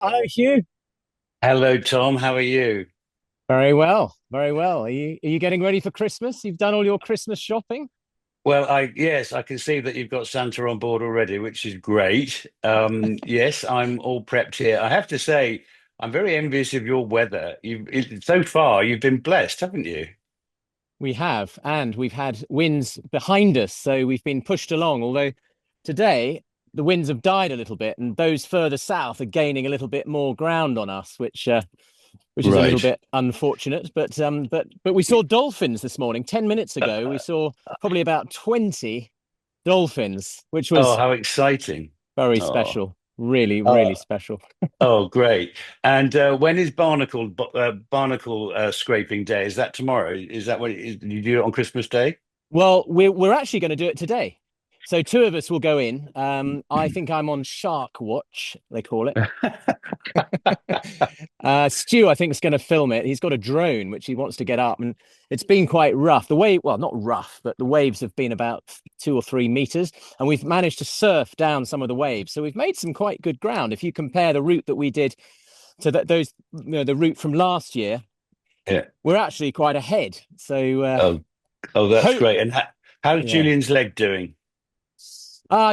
Hello, Hugh. Hello, Tom. How are you? Very well, very well. Are you getting ready for Christmas? You've done all your Christmas shopping? Well, yes, I can see that you've got Santa on board already, which is great. Yes, I'm all prepped here. I have to say, I'm very envious of your weather. So far, you've been blessed, haven't you? We have, and we've had winds behind us, so we've been pushed along. Although today the winds have died a little bit, and those further south are gaining a little bit more ground on us, which is a little Right. bit unfortunate. But we saw dolphins this morning. 10 minutes ago, we Uh, saw probably about 20 dolphins, which oh, was how exciting! very Oh, special. Really, uh, really special. oh, great! And when is Barnacle scraping day? Is that tomorrow? Is that when you do it on Christmas Day? Well, we're actually going to do it today. So two of us will go in. I think I'm on Shark Watch, they call it. Stu, I think, is going to film it. He's got a drone which he wants to get up, and it's been quite rough. The wave, well, not rough, but the waves have been about 2 or 3 meters, and we've managed to surf down some of the waves. So we've made some quite good ground. If you compare the route that we did to the route from last year, Yeah. we're actually quite ahead. So Oh, oh, that's hope, great. And how's yeah. Julian's leg doing?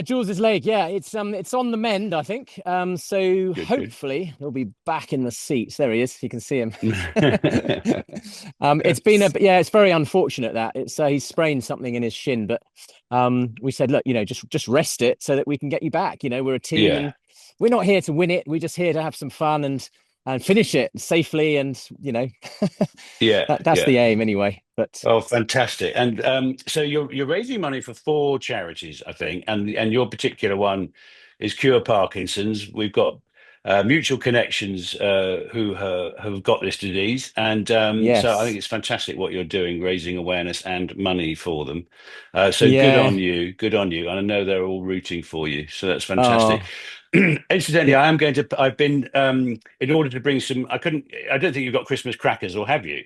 Jules's leg, yeah, it's on the mend, I think. So Good, good. hopefully he'll be back in the seats. There he is. You can see him. It's been it's very unfortunate that he's sprained something in his shin, but we said, look, just rest it so that we can get you back. We're a team, Yeah, and we're not here to win it. We're just here to have some fun and finish it safely, and yeah, that's yeah. the aim anyway. But Oh, fantastic! And so you're raising money for four charities, I think, and your particular one is Cure Parkinson's. We've got mutual connections who have got this disease, and so I think yes, it's fantastic what you're doing, raising awareness and money for them. So yeah. good on you, and I know they're all rooting for you. So that's fantastic. Oh, Incidentally, yeah. I am going to. I've been in order to bring some. I couldn't. I don't think you've got Christmas crackers, or have you?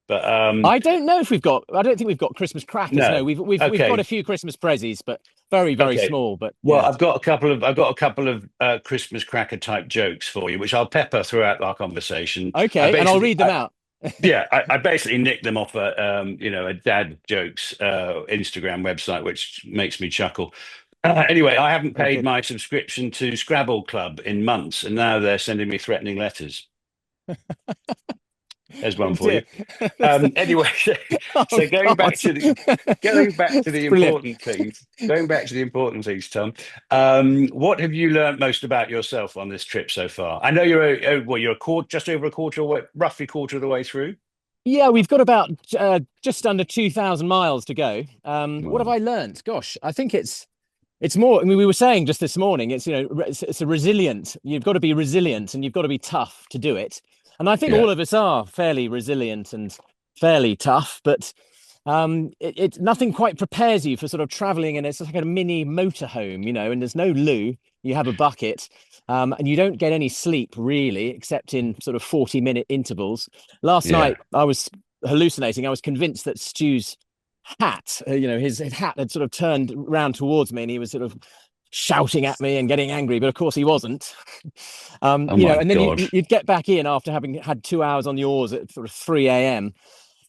But I don't know if we've got. I don't think we've got Christmas crackers. No, no. we've got a Okay. few Christmas prezzies, but very very Okay. small. But Well, yeah, I've got a couple of Christmas cracker type jokes for you, which I'll pepper throughout our conversation. I okay, and I'll basically, read them out. yeah, I basically nicked them off a dad jokes Instagram website, which makes me chuckle. Anyway, I haven't Oh, paid good. my subscription to Scrabble Club in months, and now they're sending me threatening letters. There's Oh one for dear. you. Anyway, Oh so God. going back to That's the brilliant. important things, Tom. What have you learned most about yourself on this trip so far? I know you're a quarter, just over a quarter, roughly quarter of the way through. Yeah, we've got about just under 2,000 miles to go. What have Wow. I learned? Gosh, I think it's more. I mean, we were saying just this morning. It's a resilient. You've got to be resilient, and you've got to be tough to do it. And I think Yeah, all of us are fairly resilient and fairly tough, but it nothing quite prepares you for sort of traveling, and it's like a mini motorhome, and there's no loo. You have a bucket, and you don't get any sleep really, except in sort of 40-minute intervals. Last yeah. night I was hallucinating. I was convinced that Stu's hat, his hat had sort of turned round towards me, and he was sort of shouting at me and getting angry, but of course he wasn't. Oh my And then God. you'd get back in after having had 2 hours on the oars at sort of 3 a.m.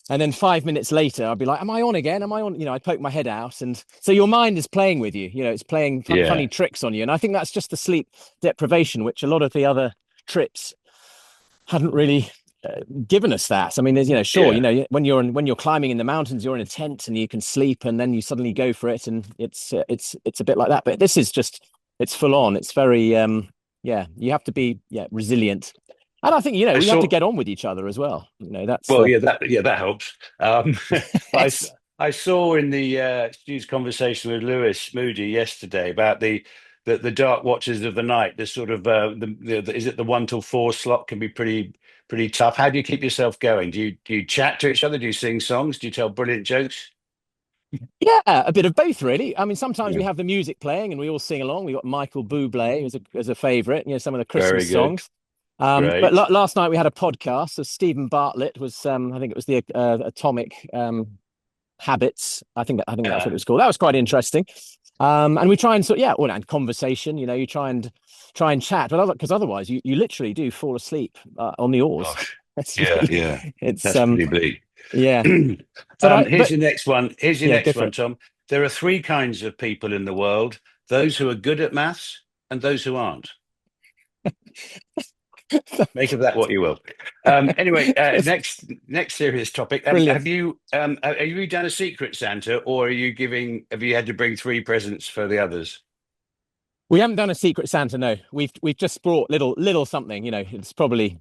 And then 5 minutes later, I'd be like, am I on again? Am I on? I'd poke my head out. And so your mind is playing with you, it's playing Yeah. funny tricks on you. And I think that's just the sleep deprivation, which a lot of the other trips hadn't really given us that. I mean, there's, sure, Yeah. when you're climbing in the mountains, you're in a tent and you can sleep, and then you suddenly go for it, and it's a bit like that. But this is just it's full on. It's very yeah. You have to be resilient, and I think I we have to saw. get on with each other as well. That's Well, the yeah, that helps. But yes. I saw in the Stu's conversation with Lewis Moody yesterday about the dark watches of the night. The sort of is it the 1 till 4 slot can be pretty tough. How do you keep yourself going? Do you chat to each other? Do you sing songs? Do you tell brilliant jokes? Yeah, a bit of both, really. I mean, sometimes Yeah, we have the music playing and we all sing along. We got Michael Bublé as a favorite, some of the Christmas very good, songs. But great. last night we had a podcast. So Stephen Bartlett was, I think it was the Atomic Habits. I think that's what Uh, it was called. That was quite interesting. And we try and and conversation. You try and try and chat, but because otherwise you literally do fall asleep on the oars. Gosh. It's Yeah, really, yeah. it's That's pretty bleak. yeah. But Here's your next one. Here's your yeah, go next for one, it. Tom. There are three kinds of people in the world: those who are good at maths and those who aren't. Make of that what you will. Anyway, next serious topic. Brilliant. Have you done a secret Santa, or are you giving? Have you had to bring three presents for the others? We haven't done a secret Santa, no. We've just brought little something, it's probably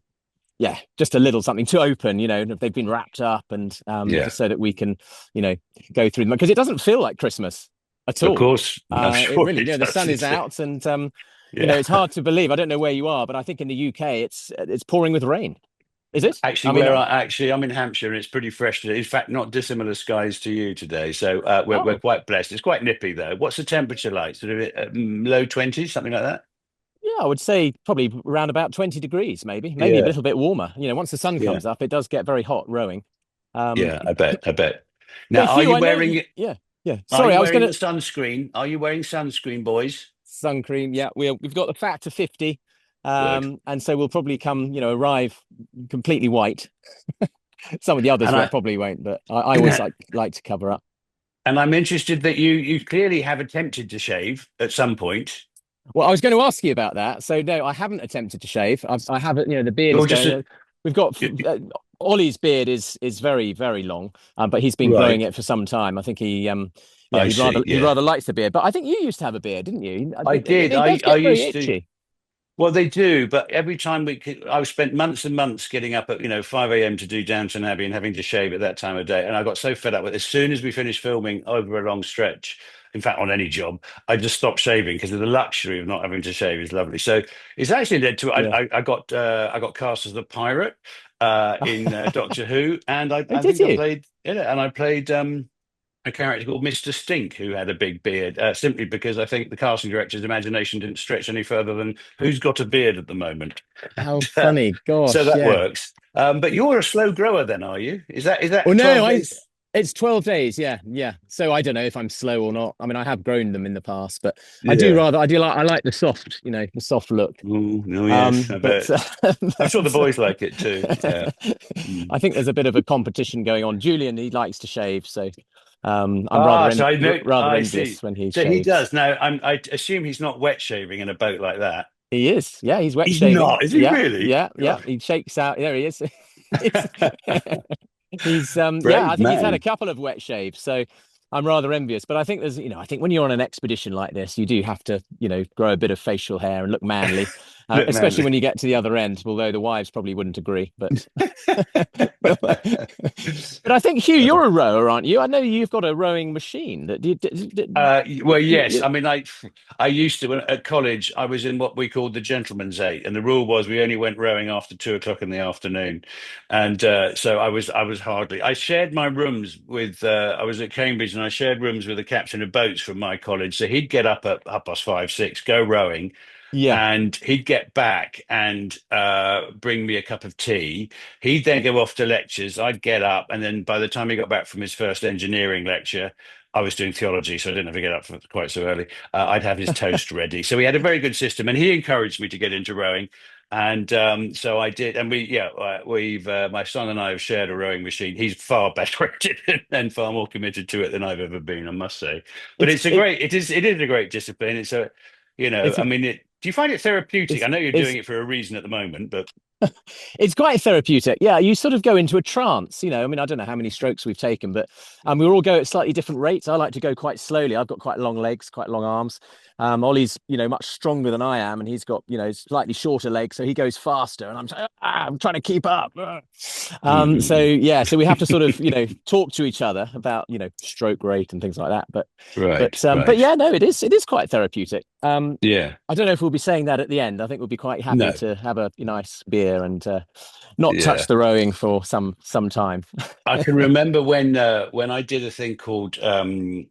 just a little something to open, they've been wrapped up and Yeah, just so that we can, you know, go through them because it doesn't feel like Christmas at of all. course. I'm It sure really, it the sun is does. out and Yeah. it's hard to believe. I don't know where you are, but I think in the UK it's pouring with rain. Is it? Actually, I mean, I'm in Hampshire and it's pretty fresh today. In fact, not dissimilar skies to you today. So we're oh, quite blessed. It's quite nippy though. What's the temperature like? Sort of low 20s, something like that? yeah, I would say probably around about 20 degrees, maybe a Yeah, little bit warmer. Once the sun yeah, comes up, it does get very hot rowing. Um, yeah. I bet. so Now, Hugh, I know yeah, yeah. are Sorry, you I was wearing gonna the sunscreen? Are you wearing sunscreen, boys? sun cream. Yeah, we've got the factor 50. Good. And so we'll probably arrive completely white. Some of the others And I probably won't, but I always like to cover up. and I'm interested that you clearly have attempted to shave at some point. Well, I was going to ask you about that. So no, I haven't attempted to shave. I haven't. The beard is Or just going. We've got Ollie's beard is very very long, but he's been growing right. it for some time. I think I he see. he Yeah, rather likes the beard. But I think you used to have a beard, didn't you? I did. It does I get very used to. itchy. Well, they do, but every time I've spent months and months getting up at 5 a.m. to do Downton Abbey and having to shave at that time of day, and I got so fed up with it. As soon as we finished filming over a long stretch, in fact, on any job, I just stopped shaving because the luxury of not having to shave is lovely. So it's actually led to Yeah. I got cast as the pirate in Doctor Who, and Oh, I did think I you? played in it, and I played. A character called Mr. Stink who had a big beard, simply because I think the casting director's imagination didn't stretch any further than who's got a beard at the moment. How And, funny. so Gosh, that yeah. works. But you're a slow grower then, are you? Is Well, that no, 12 days? it's 12 days. Yeah, yeah. So I don't know if I'm slow or not. I mean, I have grown them in the past, but Yeah. I like the soft, the soft look. Oh, yes, I But, bet. I'm sure the but, boys like it too. Yeah. Mm. I think there's a bit of a competition going on. Julian, he likes to shave, so I'm Ah, so I know. rather I see. envious when he So he shaves. does. Now, I assume he's not wet shaving in a boat like that. He is, yeah, he's wet He's shaving. not, is he Yeah, really? yeah, yeah. God, He shakes out. There he is. He's, he's yeah, I brave think he's had a man. couple of wet shaves, so I'm rather envious. But I think I think when you're on an expedition like this, you do have to, grow a bit of facial hair and look manly, Look, especially man. when you get to the other end. Although the wives probably wouldn't agree, but but I think Hugh, you're a rower, aren't you? I know you've got a rowing machine. That Well, yes. you, I mean, I used to at college. I was in what we called the gentleman's eight, and the rule was we only went rowing after 2 o'clock in the afternoon, and so I was hardly. I shared my rooms with. I was at Cambridge, and I shared rooms with the captain of boats from my college. So he'd get up at 5:30, 6, go rowing, yeah, and he'd get back and bring me a cup of tea. He'd then go off to lectures. I'd get up, and then by the time he got back from his first engineering lecture, I was doing theology, so I didn't have to get up quite so early. I'd have his toast ready. So we had a very good system, and he encouraged me to get into rowing. And so I did, and we've my son and I have shared a rowing machine. He's far better at it and far more committed to it than I've ever been, I must say. But it's it it is a great discipline. it's I mean, do you find it therapeutic? I know you're it's doing it for a reason at the moment, but it's quite therapeutic. Yeah, you sort of go into a trance. I mean, I don't know how many strokes we've taken, but we all go at slightly different rates. I like to go quite slowly. I've got quite long legs, quite long arms. Ollie's, much stronger than I am, and he's got, slightly shorter legs, so he goes faster, and I'm trying to keep up. So yeah, so we have to sort of, talk to each other about, stroke rate and things like that. right, But right. yeah, no, it is quite therapeutic. Yeah. I don't know if we'll be saying that at the end. I think we'll be quite happy No. to have a nice beer and not touch Yeah. the rowing for some time. I can remember when I did a thing called Trail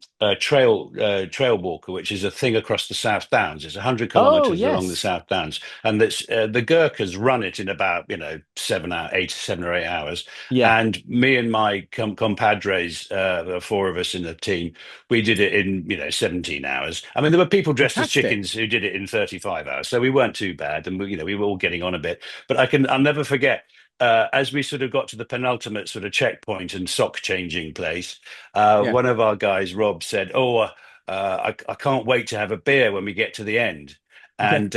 Walker, which is a thing across across the South Downs. It's 100 Oh, kilometers along the yes. South Downs, and that's the Gurkhas run it in about 7 or 8 hours. Yeah. And me and my compadres, there were four of us in the team, we did it in 17 hours. I mean, there were people dressed as Fantastic. chickens who did it in 35 hours, so we weren't too bad, and we were all getting on a bit. But I'll never forget. As we sort of got to the penultimate sort of checkpoint and sock changing place, Yeah. one of our guys, Rob, said, "Oh, I can't wait to have a beer when we get to the end." Yeah. And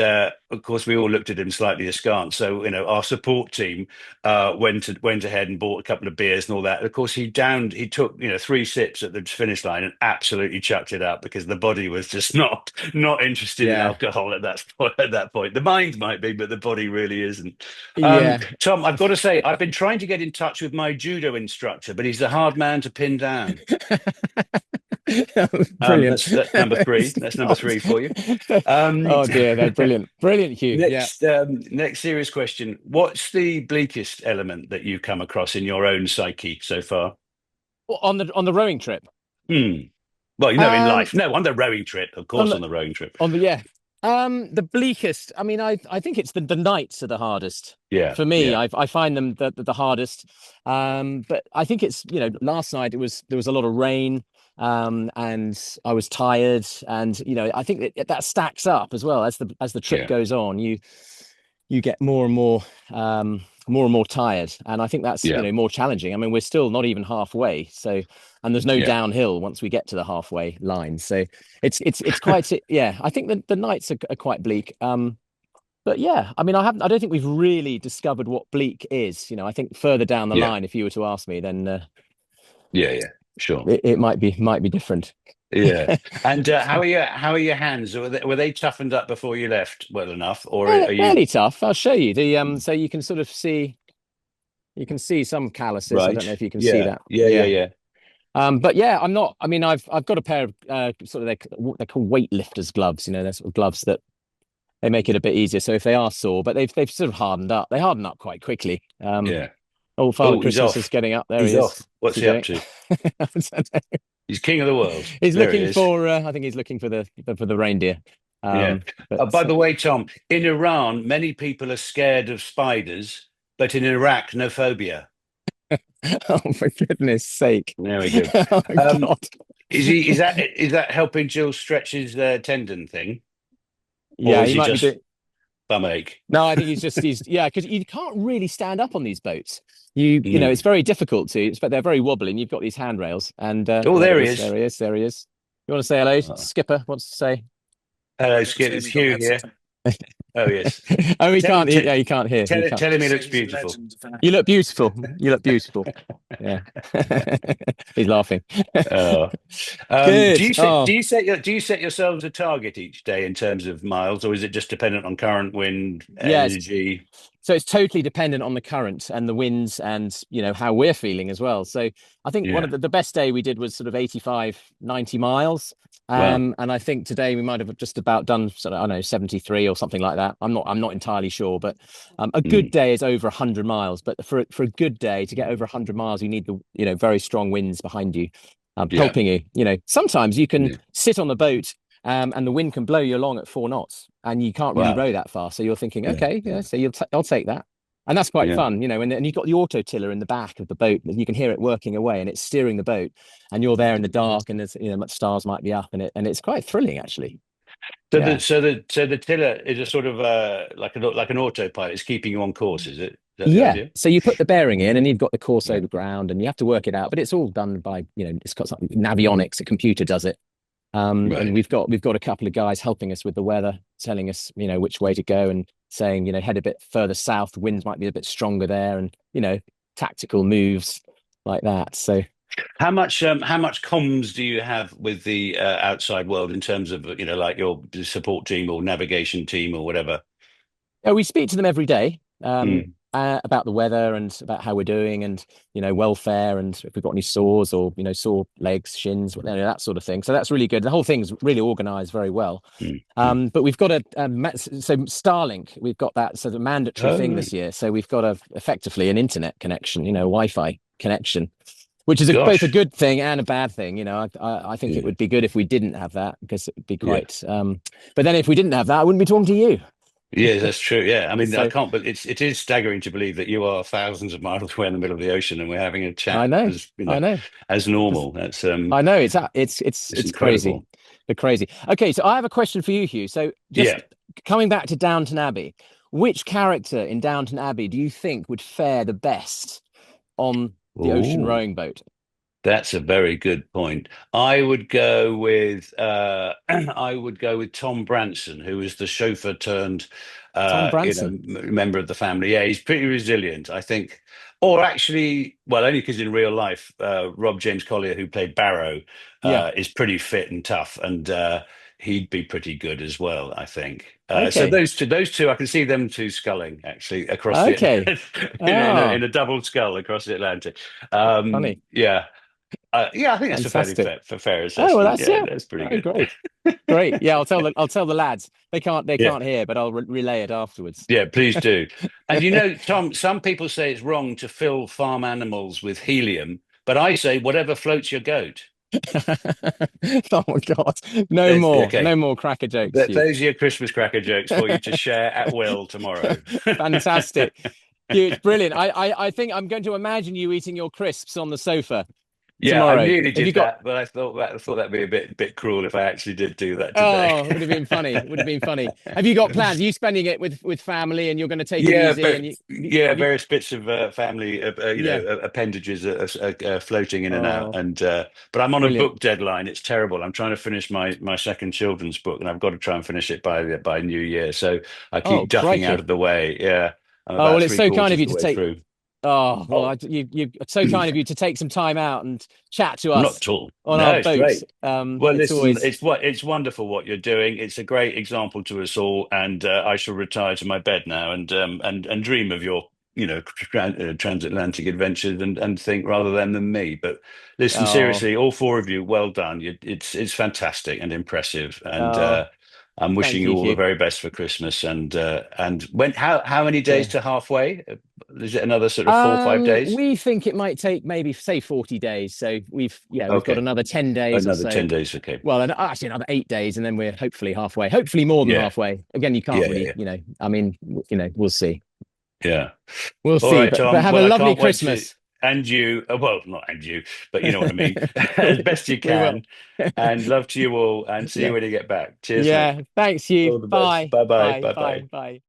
of course, we all looked at him slightly askance. So, our support team went ahead and bought a couple of beers and all that. And of course, he took, 3 sips at the finish line and absolutely chucked it up because the body was just not interested in Yeah. alcohol at that point. The mind might be, but the body really isn't. Yeah. Tom, I've got to say, I've been trying to get in touch with my judo instructor, but he's a hard man to pin down. Brilliant. That's number three. It's That's number not. three for you. Um, Oh dear, no, brilliant. Brilliant, Hugh. Yeah. next serious question. What's the bleakest element that you come across in your own psyche so far? Well, on the rowing trip. Hmm. Well, in Um life. No, on the rowing trip, of on course, on the the rowing trip. yeah. The bleakest. I mean, I think it's the nights are the hardest Yeah, for me. yeah, I find them the hardest. But I think it's last night there was a lot of rain. And I was tired, and I think that stacks up as well as the trip yeah, goes on. You get more and more tired, and I think that's yeah, more challenging. I mean, we're still not even halfway, so and there's no yeah, downhill once we get to the halfway line. So it's quite yeah. I think the nights are quite bleak. But yeah, I mean, I don't think we've really discovered what bleak is. I think further down the yeah, line, if you were to ask me, then yeah, yeah. Sure. it might be different. Yeah. And how are your hands? Were they toughened up before you left well enough, or are you Fairly tough. I'll show you the so you can sort of see some calluses. I don't right? know if you can see Yeah, that. yeah, yeah, Yeah. yeah, But yeah, I'm not. I mean, I've got a pair of sort of they're called weightlifters gloves. They're sort of gloves that they make it a bit easier. So if they are sore, but they've sort of hardened up. They harden up quite quickly. yeah. Old Father Oh, he's Christmas is off. getting up. There He's he is. off. What's What's he he up doing? to? He's king of the world. He's There he looking is. for. I think he's looking for the reindeer. Yeah. But By the way, Tom, in Iran, many people are scared of spiders, but in Iraq, no phobia. oh, for goodness sake! There we go. Oh Um, God! is that helping Jill stretch his tendon thing, or Yeah, is he he might be just doing. bum ache? No, I think he's yeah, because you can't really stand up on these boats. It's Mm. very difficult to, but they're very wobbly, and you've got these handrails. And Oh, there there he he is, is. there he is, there he is. You want to say hello? Uh, Skipper wants to say. Hello, Skip. It's Hugh here. Oh, yes. Oh, he Tell, can't. tell, Yeah, he can't hear. He can't. tell him he looks beautiful. You look beautiful. You look beautiful. Yeah, he's laughing. Oh. Do Good. you set Oh, do you set your do you set yourselves a target each day in terms of miles, or is it just dependent on current, wind, yes. energy? So it's totally dependent on the current and the winds and how we're feeling as well. So I think one Yeah. of the best day we did was sort of 85, 90 miles. Well, And I think today we might have just about done sort of, I don't know, 73 or something like that. I'm not entirely sure, but a good mm, day is over 100 miles. But for a good day to get over 100 miles, you need the very strong winds behind you, yeah. helping you. Sometimes you can Yeah. sit on the boat and the wind can blow you along at 4 knots, and you can't really Wow. row that far. So you're thinking, Yeah. okay, yeah, Yeah. so I'll take that, and that's quite Yeah. fun, and you've got the auto tiller in the back of the boat, and you can hear it working away, and it's steering the boat, and you're there in the dark, and there's much stars might be up, and it's quite thrilling actually. So Yeah, the tiller is a sort of like an autopilot. It's keeping you on course, is it? Is that the yeah. idea? So you put the bearing in, and you've got the course Yeah. over ground, and you have to work it out, but it's all done by it's got something navionics. A computer does it. And Right. we've got a couple of guys helping us with the weather, telling us, which way to go and saying, head a bit further south, winds might be a bit stronger there, and tactical moves like that. So How much comms do you have with the outside world in terms of like your support team or navigation team or whatever? yeah, we speak to them every day, Mm, about the weather and about how we're doing, and welfare, and if we've got any sores or sore legs, shins, that sort of thing. So that's really good. The whole thing's really organized very well. mm, mm. But we've got so Starlink, we've got that, so the mandatory Oh, thing right. this year. So we've got effectively an internet connection, Wi-Fi connection. which is both a Gosh, good thing and a bad thing. I think it yeah, would be good if we didn't have that because it would be yeah. quite. But then if we didn't have that, I wouldn't be talking to you. Yeah, that's true. Yeah, I mean, I So can't, but it is staggering to believe that you are thousands of miles away in the middle of the ocean and we're having a I chat know, as I know, as Just- normal. That's I know. It's it's it's crazy, incredible. the crazy. Okay, so I have a question for you, Hugh. So Yeah. just coming back to Downton Abbey, which character in Downton Abbey do you think would fare the best on the ocean Oh. rowing boat? That's a very good point. I would go with I would go with Tom Branson, who is the chauffeur turned Tom Branson. member of the family. Yeah, he's pretty resilient, I think. Or actually, well, only because in real life, Rob James Collier, who played Barrow, Yeah. is pretty fit and tough, and he'd be pretty good as well, I think. So Okay. those two, I can see them two sculling actually across the Okay. in Ah, a double scull across the Atlantic. funny. Yeah. Yeah, I think that's a fairly Fantastic. fair Oh, well, assessment. that's Yeah, yeah. that's pretty Oh, good. great. Great. Yeah, I'll tell the lads. They Yeah, can't hear, but I'll relay it afterwards. yeah, please do. And Tom, some people say it's wrong to fill farm animals with helium, but I say whatever floats your goat. Oh my God. No It's, more. okay, No more cracker jokes, Hugh. those are your Christmas cracker jokes for you to share at will tomorrow. Fantastic. Hugh, it's brilliant. I think I'm going to imagine you eating your crisps on the sofa Yeah, I tomorrow. nearly Have you did got that, but I thought that'd be a bit cruel if I actually did do that today. Oh, it would have been funny. It would have been funny. Have you got plans? Are you spending it with family and you're going to take it Yeah, easy but and yeah, have you various bits of family, yeah. appendages are floating in and out. Oh, And but I'm on a brilliant. book deadline. It's terrible. I'm trying to finish my second children's book, and I've got to try and finish it by New Year. So I Oh, keep ducking out crikey. of the way. Yeah, I'm Oh, about well, it's three so kind of quarters you of the to way take through. Oh, well, Oh, it's so kind of you to take some time out and chat to not us at all. on No, our it's boat. great. Well, It's listen, always it's wonderful what you're doing. It's a great example to us all, and I shall retire to my bed now and dream of your transatlantic adventures and think rather than me. But listen, oh, seriously, all four of you, well done. It's fantastic and impressive, and oh, I'm wishing thank you you, all the Hugh. very best for Christmas. And when how many days Yeah. to halfway? Is it another sort of 4 or 5 days? We think it might take maybe say 40 days. So we've got Okay, another 10 days or another so. 10 days. Okay. Well, and actually another 8 days, and then we're hopefully halfway. Hopefully more than Yeah. halfway. Again, you can't Yeah, yeah, really, yeah. I mean, we'll see. Yeah. We'll All see. right, But Tom. have a Well, I lovely can't wait to, Christmas. and you, well, not and you, but you know what I mean, as best you We will. can. And love to you all, and see you Yeah. when you get back. Cheers, mate. Yeah. Thanks, you. All the best. Bye. Bye bye. Bye. Bye Bye. bye. Bye.